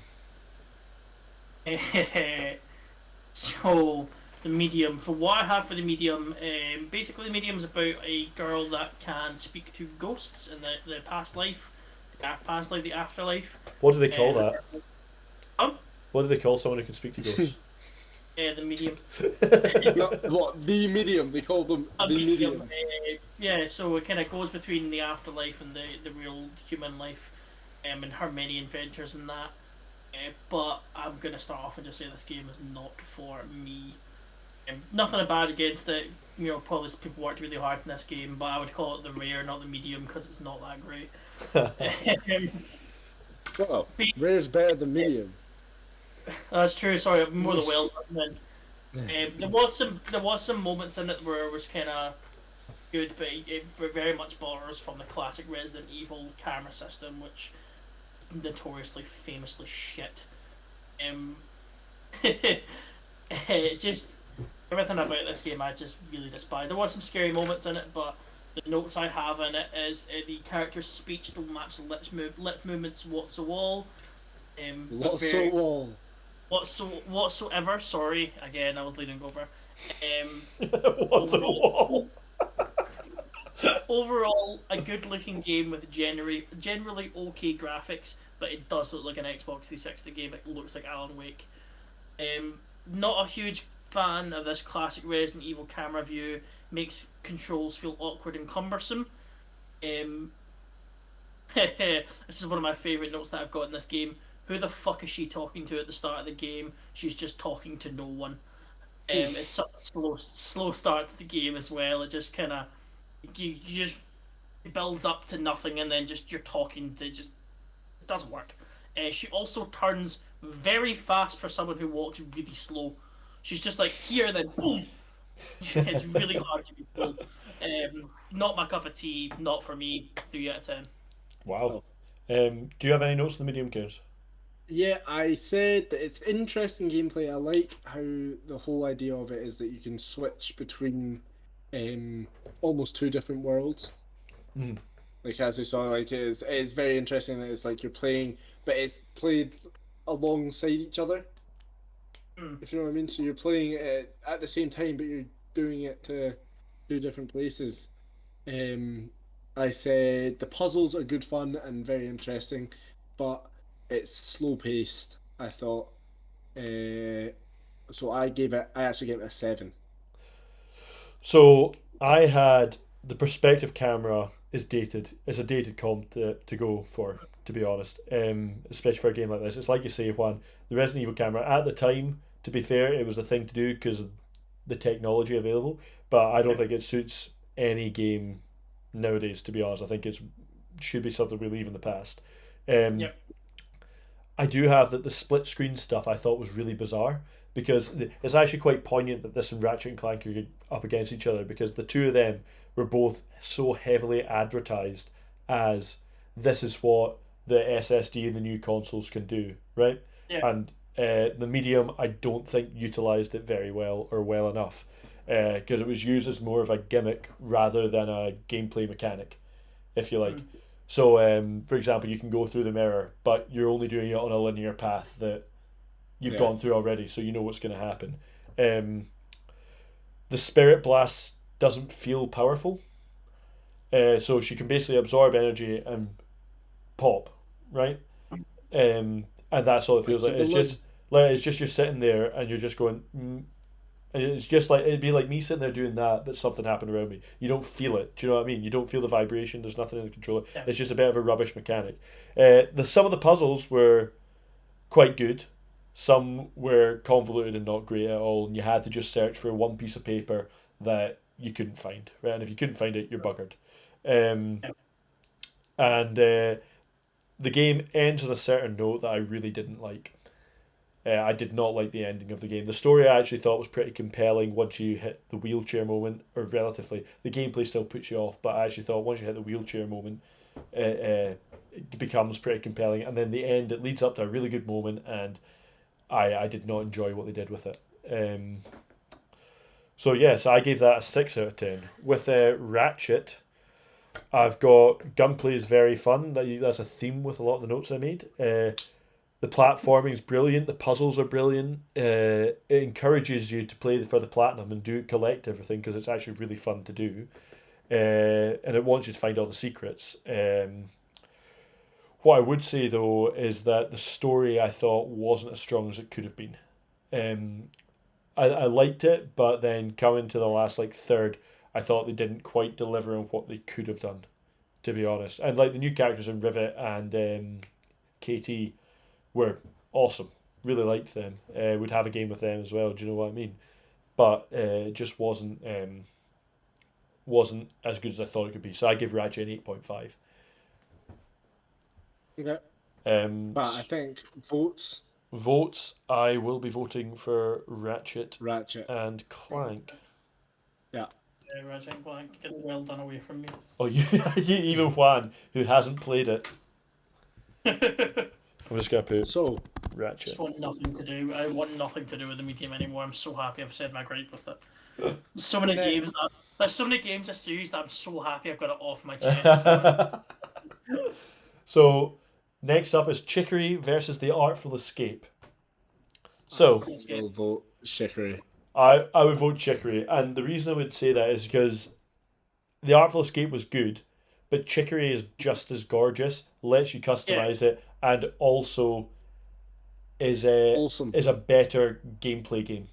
So, the medium. For what I have for the medium, basically the medium is about a girl that can speak to ghosts in the past life, the afterlife. What do they call that? Um, What do they call someone who can speak to ghosts? the medium. What the medium? They call them A the medium. medium. Yeah, so it kind of goes between the afterlife and the real human life, and her many adventures in that. But I'm gonna start off and just say this game is not for me. Nothing bad against it. You know, probably people worked really hard in this game, but I would call it the rare, not the medium, because it's not that great. Well, rare's better than medium. That's true. Sorry, more the well done. There was some moments in it where it was kind of good, but it very much borrows from the classic Resident Evil camera system, which is notoriously, famously shit. Just everything about this game I just really despise. There was some scary moments in it, but the notes I have in it is the character's speech don't match the lip movements whatsoever. Whatsoever. Sorry, again, I was leaning over. What's a wall? Overall, a good-looking game with generally okay graphics, but it does look like an Xbox 360 game. It looks like Alan Wake. Not a huge fan of this classic Resident Evil camera view. Makes controls feel awkward and cumbersome. This is one of my favourite notes that I've got in this game. Who the fuck is she talking to at the start of the game? She's just talking to no one. It's such a slow start to the game as well. It just kind of you just it builds up to nothing, and then just you're talking to just it doesn't work. She also turns very fast for someone who walks really slow. She's just like here, then boom. It's really hard to be cool. Not my cup of tea. Not for me. 3 out of 10. Wow. Do you have any notes on the medium, Cares? Yeah, I said that it's interesting gameplay. I like how the whole idea of it is that you can switch between almost two different worlds. Mm. Like as we saw, like it's very interesting that it's like you're playing, but it's played alongside each other. If you know what I mean. So you're playing it at the same time, but you're doing it to two different places. I said the puzzles are good fun and very interesting, but it's slow paced. I thought. So I actually gave it a 7. So I had the perspective camera is dated. It's a dated comp to go for, to be honest. Especially for a game like this. It's like you say, Juan, the Resident Evil camera at the time, to be fair, it was the thing to do because of the technology available. But I don't think it suits any game nowadays, to be honest. I think it should be something we leave in the past. I do have that the split screen stuff I thought was really bizarre because it's actually quite poignant that this and Ratchet and Clank are up against each other because the two of them were both so heavily advertised as this is what the SSD and the new consoles can do, right? Yeah. And the medium I don't think utilized it very well or well enough because it was used as more of a gimmick rather than a gameplay mechanic, if you like. So, for example, you can go through the mirror, but you're only doing it on a linear path that you've gone through already, so you know what's going to happen. The Spirit Blast doesn't feel powerful. So she can basically absorb energy and pop, right? And that's all it feels like. It's just you're sitting there and you're just going, And it's just like it'd be like me sitting there doing that, but something happened around me. You don't feel it. Do you know what I mean? You don't feel the vibration. There's nothing in the controller. Yeah. It's just a bit of a rubbish mechanic. Some of the puzzles were quite good. Some were convoluted and not great at all, and you had to just search for one piece of paper that you couldn't find. Right, and if you couldn't find it, you're buggered. Yeah. And the game ends on a certain note that I really didn't like. I did not like the ending of the game. The story I actually thought was pretty compelling once you hit the wheelchair moment, or relatively. The gameplay still puts you off, but I actually thought once you hit the wheelchair moment, it becomes pretty compelling. And then the end, it leads up to a really good moment, and I did not enjoy what they did with it. So I gave that a 6 out of 10. With Ratchet, I've got gunplay is very fun. That's a theme with a lot of the notes I made. The platforming is brilliant. The puzzles are brilliant. It encourages you to play for the platinum and collect everything because it's actually really fun to do. And it wants you to find all the secrets. What I would say though is that the story I thought wasn't as strong as it could have been. I liked it, but then coming to the last third, I thought they didn't quite deliver on what they could have done, to be honest. And the new characters in Rivet and KT were awesome. Really liked them. Would have a game with them as well. Do you know what I mean? But it just wasn't as good as I thought it could be. So I give Ratchet an 8.5. Okay. But I think votes. I will be voting for Ratchet and Clank. Yeah. Ratchet and Clank, get the well done away from me. Oh, you even Juan, who hasn't played it. I'm just gonna put Ratchet. Just want nothing to do. I want nothing to do with the medium anymore. I'm so happy I've said my gripe with it. There's so many games this series that I'm so happy I've got it off my chest. So next up is Chicory versus the Artful Escape. So I'll vote Chicory. I would vote Chicory, and the reason I would say that is because the Artful Escape was good, but Chicory is just as gorgeous, lets you customize it, and also is a better gameplay game.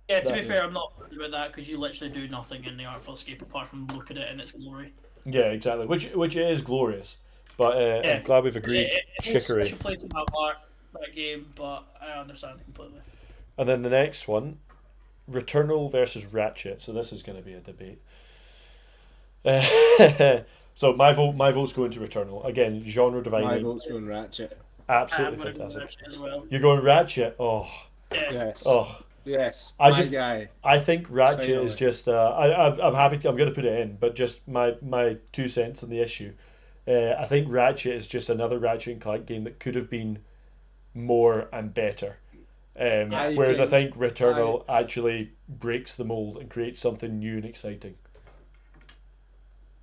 Yeah, to be fair, I'm not worried about that because you literally do nothing in the Artful Escape apart from look at it in its glory. Yeah, exactly. Which is glorious, but I'm glad we've agreed. Chicory. It's a place in my heart, that game, but I understand completely. And then the next one, Returnal versus Ratchet. So this is going to be a debate. So my vote's going to Returnal. Again, genre defining. My vote's going Ratchet. Absolutely fantastic. Ratchet as well. You're going Ratchet. Oh. Yeah. Yes. Oh. Yes. I think Ratchet is just. I'm happy. I'm going to put it in, but just my 2 cents on the issue. I think Ratchet is just another Ratchet and Clank game that could have been more and better. Whereas I think Returnal actually breaks the mold and creates something new and exciting.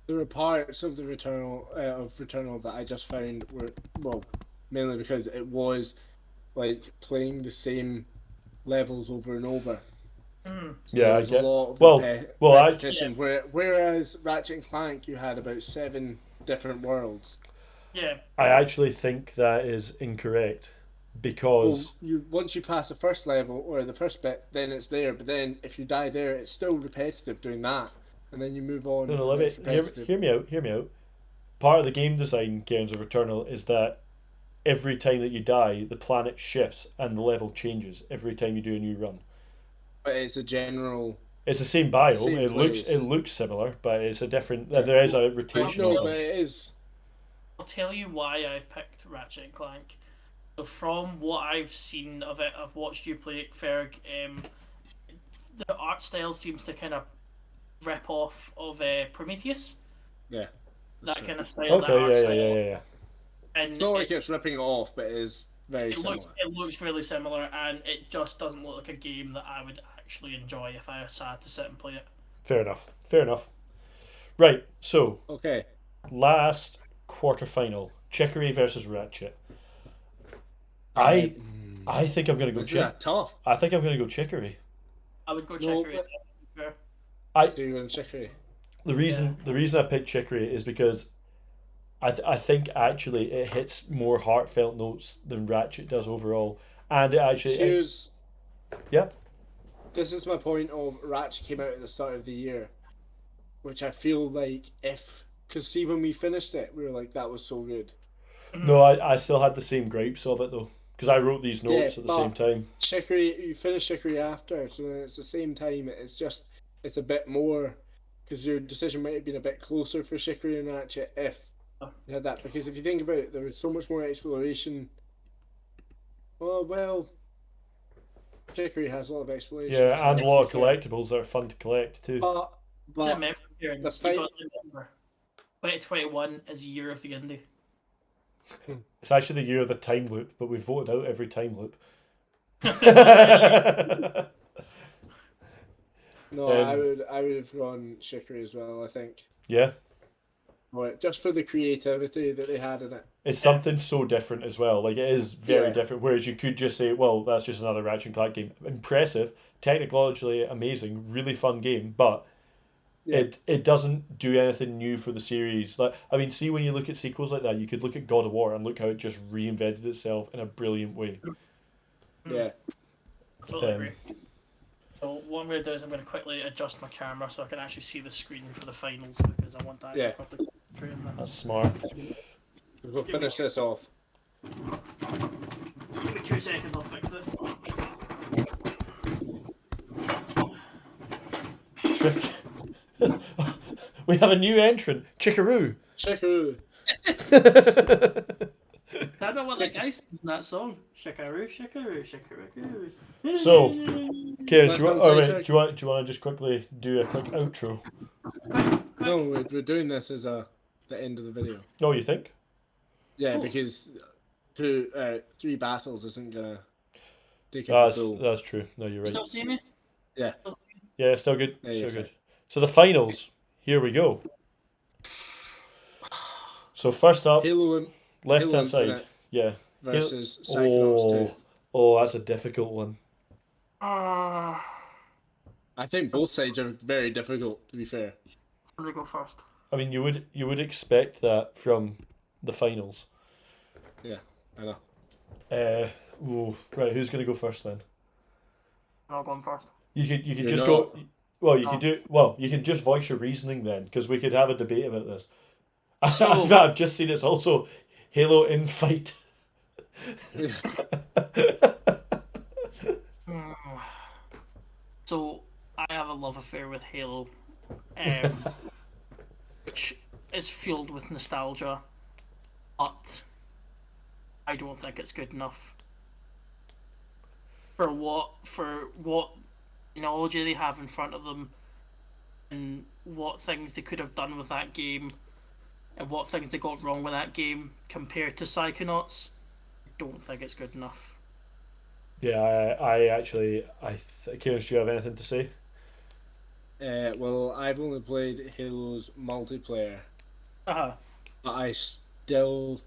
There were parts of the Returnal that I just found were mainly because it was playing the same levels over and over. Mm. So there was a lot of repetition. Whereas Ratchet and Clank, you had about 7 different worlds. Yeah. I actually think that is incorrect because once you pass the first level or the first bit, then it's there. But then if you die there, it's still repetitive doing that, and then you move on. No, let me hear me out. Part of the game design games of Returnal is that every time that you die, the planet shifts and the level changes every time you do a new run. But it's a general. It's the same biome. Same It looks similar, but it's a different. There is a rotation. No, but it is. I'll tell you why I've picked Ratchet and Clank. So from what I've seen of it, I've watched you play it, Ferg. The art style seems to kind of rip off of Prometheus. Yeah. That true. kind of style. Okay, yeah. And it's not like it's ripping it off, but it is very similar. It looks really similar, and it just doesn't look like a game that I would actually enjoy if I had to sit and play it. Fair enough. Right, so okay. Last quarterfinal, Checkery versus Ratchet. I think I'm going to go Checkery. Tough. I think I'm going to go Checkery. I would go Checkery. So you're going Checkery. The reason I picked Checkery is because I think actually it hits more heartfelt notes than Ratchet does overall, and it actually Here's this is my point of Ratchet came out at the start of the year, which I feel like because see when we finished it, we were like that was so good. No, I still had the same gripes of it though, because I wrote these notes at the same time. Chicory, you finish Chicory after, so then it's the same time. It's a bit more, because your decision might have been a bit closer for Chicory and Ratchet if you had that. Because if you think about it, there was so much more exploration. Well, Chicory has a lot of exploration. Yeah, and a lot of collectibles that are fun to collect too. But But remember, you got to remember, 2021 is a year of the indie. It's actually the year of the time loop, but we voted out every time loop. No, I would have gone Chicory as well, I think. Yeah. Right, just for the creativity that they had in it. It's something so different as well. Like, it is very different. Whereas you could just say, well, that's just another Ratchet and Clank game. Impressive, technologically amazing, really fun game, but it doesn't do anything new for the series. Like, I mean, see, when you look at sequels like that, you could look at God of War and look how it just reinvented itself in a brilliant way. Yeah. Totally agree. So what I'm going to do is I'm going to quickly adjust my camera so I can actually see the screen for the finals, because I want to actually properly train this. That's smart. We'll finish this off. Give me 2 seconds, I'll fix this. We have a new entrant, Chickaroo. Chickaroo. I don't know what that guy sings in that song. Shikaru, shikaru, shikaru. So, Kieran, do you want to just quickly do a quick outro? No, we're doing this as the end of the video. Oh, you think? Yeah, because 3 battles isn't gonna take it. That's true. No, you're right. Still see me? Yeah. Yeah, still good. Yeah, still good. So the finals. Here we go. So first up, left hand side. Yeah. Versus Psychonauts 2. Oh, that's a difficult one. I think both sides are very difficult, to be fair. I'm gonna go first. I mean, you would expect that from the finals. Yeah, I know. Right, who's gonna go first then? I'll go first. You could just go. Well, you could do. Well, you can just voice your reasoning then, because we could have a debate about this. So, I've just seen it's also Halo Infight. So I have a love affair with Halo, which is fueled with nostalgia, but I don't think it's good enough for what technology they have in front of them, and what things they could have done with that game, and what things they got wrong with that game compared to Psychonauts. I don't think it's good enough. Yeah, Kieran, do you have anything to say? Well, I've only played Halo's multiplayer, Uh-huh. but I still,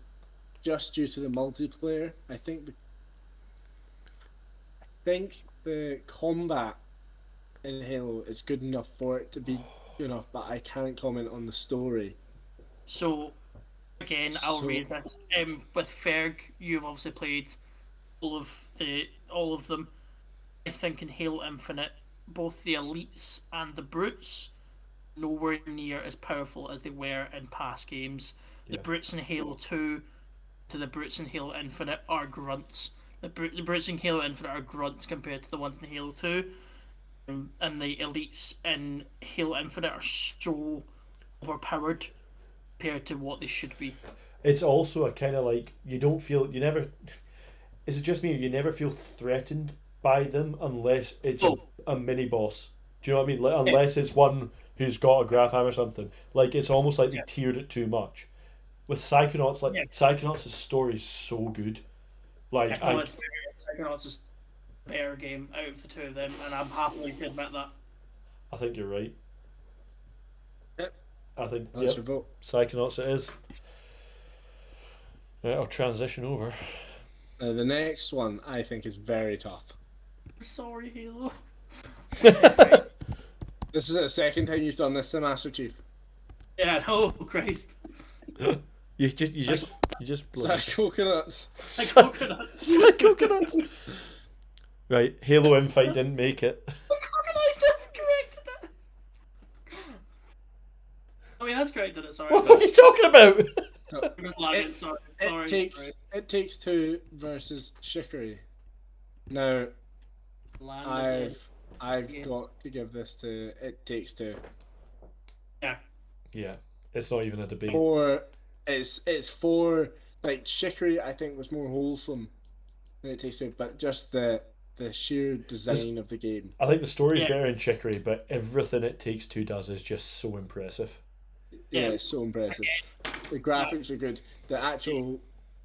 just due to the multiplayer, I think the combat in Halo is good enough for it to be good enough, but I can't comment on the story. So, again, I'll read this. With Ferg, you've obviously played all of them. I think in Halo Infinite, both the elites and the brutes nowhere near as powerful as they were in past games. The brutes in Halo 2 to the brutes in Halo Infinite are grunts. The brutes in Halo Infinite are grunts compared to the ones in Halo 2. And the elites in Halo Infinite are so overpowered compared to what they should be. It's also a kind of like, you never... Is it just me, or you never feel threatened by them unless it's a mini boss? Do you know what I mean? Like, unless it's one who's got a graph hammer or something. Like, it's almost like they tiered it too much. With Psychonauts, Psychonauts' story is so good. Like, Psychonauts is a better game out of the two of them, and I'm happy to admit that. I think you're right. Yep. I think That's your vote. Psychonauts it is. Right, I'll transition over. The next one I think is very tough. I'm sorry, Halo. This is the second time you've done this to Master Chief. Yeah, no, Christ. You just Coconuts. Coconuts. Coconuts. Right, Halo Infight didn't make it. has corrected it. Sorry. What are you talking about? So, It was lagging. Sorry. it takes two versus Chicory. Now, Land of the I've Yes. got to give this to It Takes Two. Yeah, it's not even a debate. Or it's for like Chicory. I think was more wholesome than It Takes Two, but just the sheer design of the game. I think the story's Yeah. better in Checkery, but everything It Takes Two does is just so impressive. Yeah, it's so impressive. The graphics are good. The actual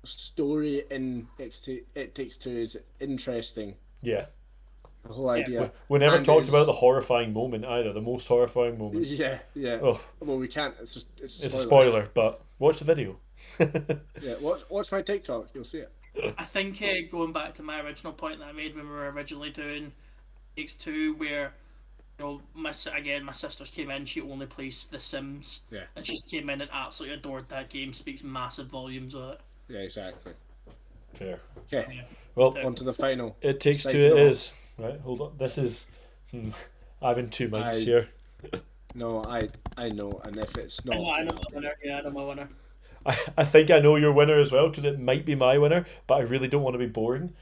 story in It Takes Two is interesting. Yeah. The whole idea. We never And talked it's- about the horrifying moment either. The most horrifying moment. Yeah. Oh, Well, we can't. It's it's a spoiler, but watch the video. Yeah, watch my TikTok. You'll see it. I think going back to my original point that I made when we were originally doing X2, where my sisters came in. She only plays The Sims. Yeah. And she came in and absolutely adored that game. Speaks massive volumes of it. Yeah, exactly. Fair. Okay. Yeah. Well, On to the final. It Takes Two. Second It off. is right. Hold on. This is. I'm in two minds here. No, I know, and if it's not, I know then my winner. Yeah, I know my winner. I think I know your winner as well because it might be my winner, but I really don't want to be boring.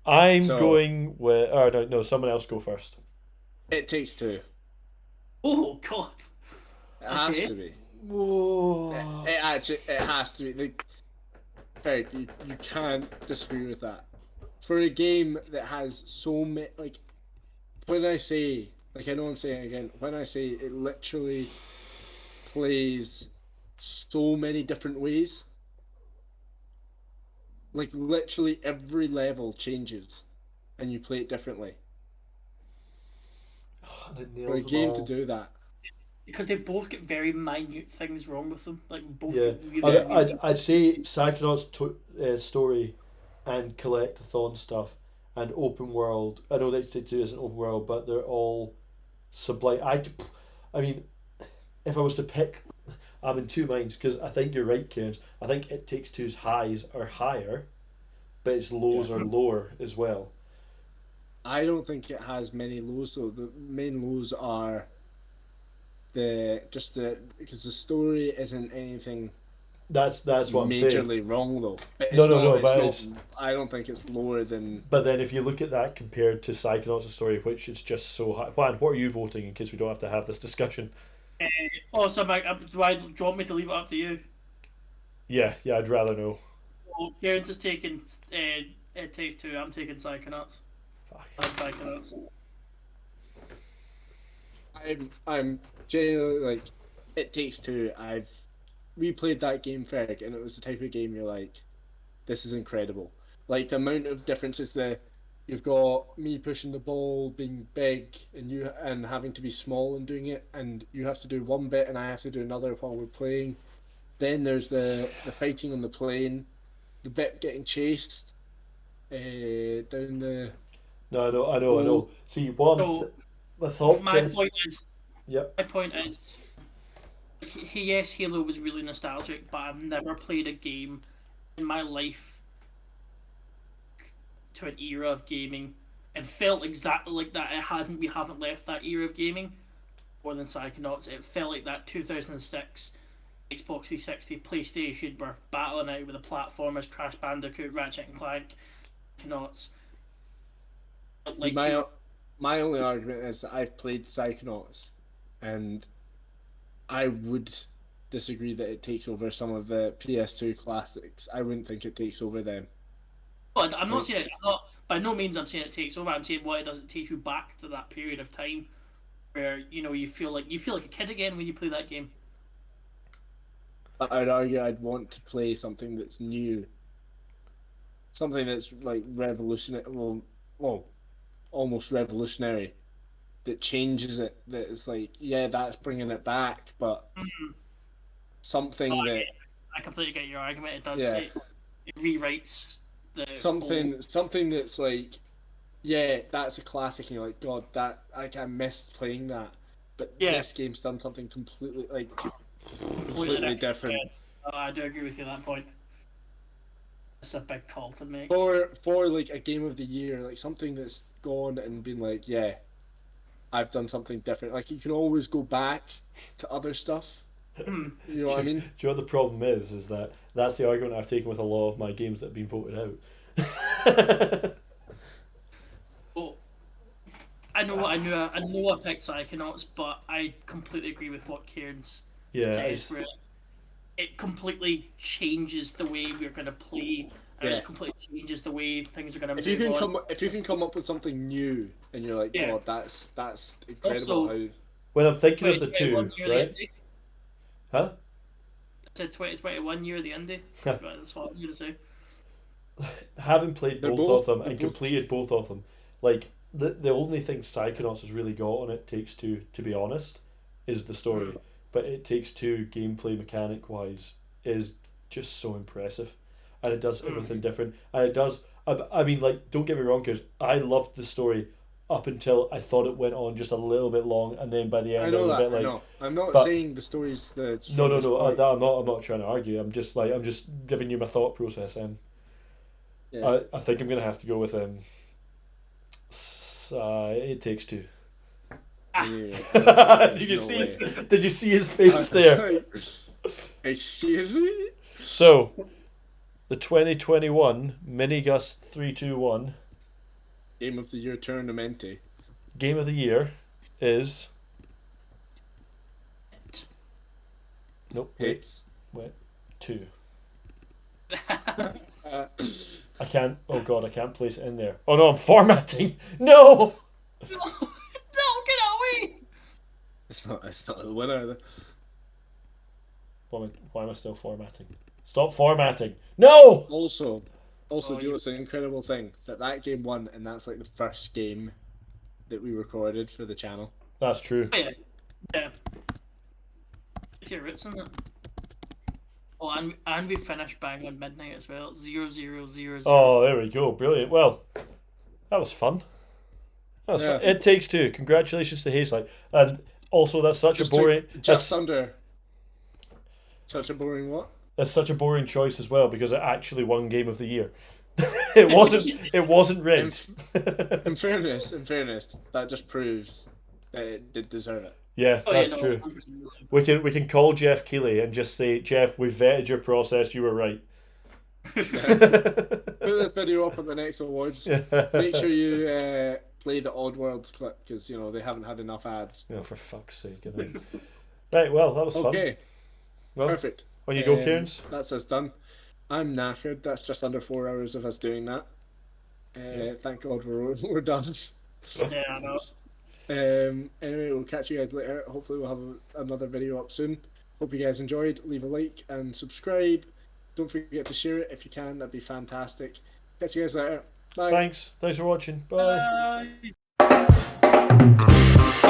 I'm So- going with. Oh no, someone else go first. It Takes Two. Oh God. It has Okay. to be. Whoa. It has to be. Ferg, you can't disagree with that. For a game that has so many, like, when I say, like, I know I'm saying it again, when I say it literally plays so many different ways, like, literally every level changes, and you play it differently. For a game to do that. Because they both get very minute things wrong with them. Like both Yeah, get really. I'd say Psychonauts story and collectathon stuff and open world. I know that Take Two isn't open world, but they're all sublime. I mean, if I was to pick, I'm in two minds because I think you're right, Cairns. I think It Takes Two's highs are higher, but its lows are lower as well. I don't think it has many lows though. The main lows are because the story isn't anything That's what I'm saying. majorly wrong though. But No, it's no, not- but it's not- I don't think it's lower than. But then if you look at that compared to Psychonauts' story, which is just so high. Juan, what are you voting in case we don't have to have this discussion? Oh, so do you want me to leave it up to you? Yeah, I'd rather know. Well, Kieran's is taking It Takes Two. I'm taking Psychonauts. Fuck. Psychonauts. I'm genuinely like, It Takes Two. We played that game, Ferg, and it was the type of game you're like, this is incredible. Like the amount of differences you've got me pushing the ball, being big, and having to be small and doing it, and you have to do one bit and I have to do another while we're playing. Then there's the fighting on the plane, the bit getting chased down the. No, I know. See, what So, my thought My is. point is, Yep. yes, Halo was really nostalgic, but I've never played a game in my life to an era of gaming and felt exactly like that. We haven't left that era of gaming more than Psychonauts. It felt like that 2006 Xbox 360 PlayStation were battling out with the platformers, Crash Bandicoot, Ratchet and Clank, Psychonauts. Like My only argument is that I've played Psychonauts, and I would disagree that it takes over some of the PS2 classics. I wouldn't think it takes over them. Well, I'm not saying by no means I'm saying it takes over. I'm saying what it does, it takes you back to that period of time where you feel like a kid again when you play that game. But I'd argue I'd want to play something that's new, something that's like revolutionary. Well, almost revolutionary, that changes it. That it's like, yeah, that's bringing it back, but something that I completely get your argument. It does. Yeah. It rewrites the something that's like, yeah, that's a classic, and you're like, God, that I missed playing that. But Yeah. this game's done something completely completely different. Yeah. I do agree with you at that point. It's a big call to make. For like a game of the year, like something that's gone and been like, yeah, I've done something different. Like you can always go back to other stuff. You know what I mean? Do you know what the problem is? Is that that's the argument I've taken with a lot of my games that have been voted out. Well, I know I picked Psychonauts, but I completely agree with what Kieran's Yeah, says. Where it completely changes the way we're going to play. And Yeah. it completely changes the way things are going to If move you can on. if you can come up with something new, and you're like, Yeah. God, that's incredible. Also- how when I'm thinking of the 2021 two, year of the right? indie. Huh? I said 2021 year of the indie. Right, that's what I'm going to say. Having played They're both both- of them they're and both- completed both of them, like the only thing Psychonauts has really got on It Takes Two, to be honest, is the story. But It Takes Two, gameplay mechanic wise, is just so impressive, and it does everything different. And it does. I mean, like, don't get me wrong, because I loved the story up until I thought it went on just a little bit long, and then by the I end I know was a that. bit like, I know. I'm not but- saying the story's the no, strongest point. I'm not trying to argue. I'm just giving you my thought process. Yeah. I think I'm gonna have to go with It Takes Two. Yeah. Did you No see way. Did you see his face there? Excuse me. So, the 2021 Minigus 321 Game of the Year tournament. game of the year is nope. Hits. Wait. 2. Uh, I can't. Oh god, I can't place it in there. Oh no, I'm formatting. No. No, get away! it's not the winner. Why am I still formatting? Stop formatting. No. Also, Oh, do you know what's an incredible thing? That game won, and that's like the first game that we recorded for the channel. That's true. Oh, yeah. Yeah. It's your roots in it. Oh, and we finished bang on midnight as well. 0-0-0-0. Oh, there we go. Brilliant. Well, that was fun. That was fun. Yeah. It Takes Two. Congratulations to Hazelight. And also, that's such Just a boring. just That's, under. Such a boring what? that's such a boring choice as well, because it actually won Game of the Year. It wasn't rigged. In fairness, that just proves that it did deserve it. Yeah, Oh, that's yeah, no, true. 100%. We can call Jeff Keeley and just say, Jeff, we vetted your process. You were right. Put this video up at the next awards. Make sure you play the Oddworlds clip, because you know they haven't had enough ads. Oh, for fuck's sake! Right, well, that was fun. Okay, Well, perfect. on you go, Cairns. That's us done. I'm knackered. That's just under 4 hours of us doing that. Thank God we're done. Yeah, I know. Anyway, we'll catch you guys later. Hopefully we'll have another video up soon. Hope you guys enjoyed. Leave a like and subscribe. Don't forget to share it if you can. That'd be fantastic. Catch you guys later. Bye. Thanks for watching. Bye. Bye.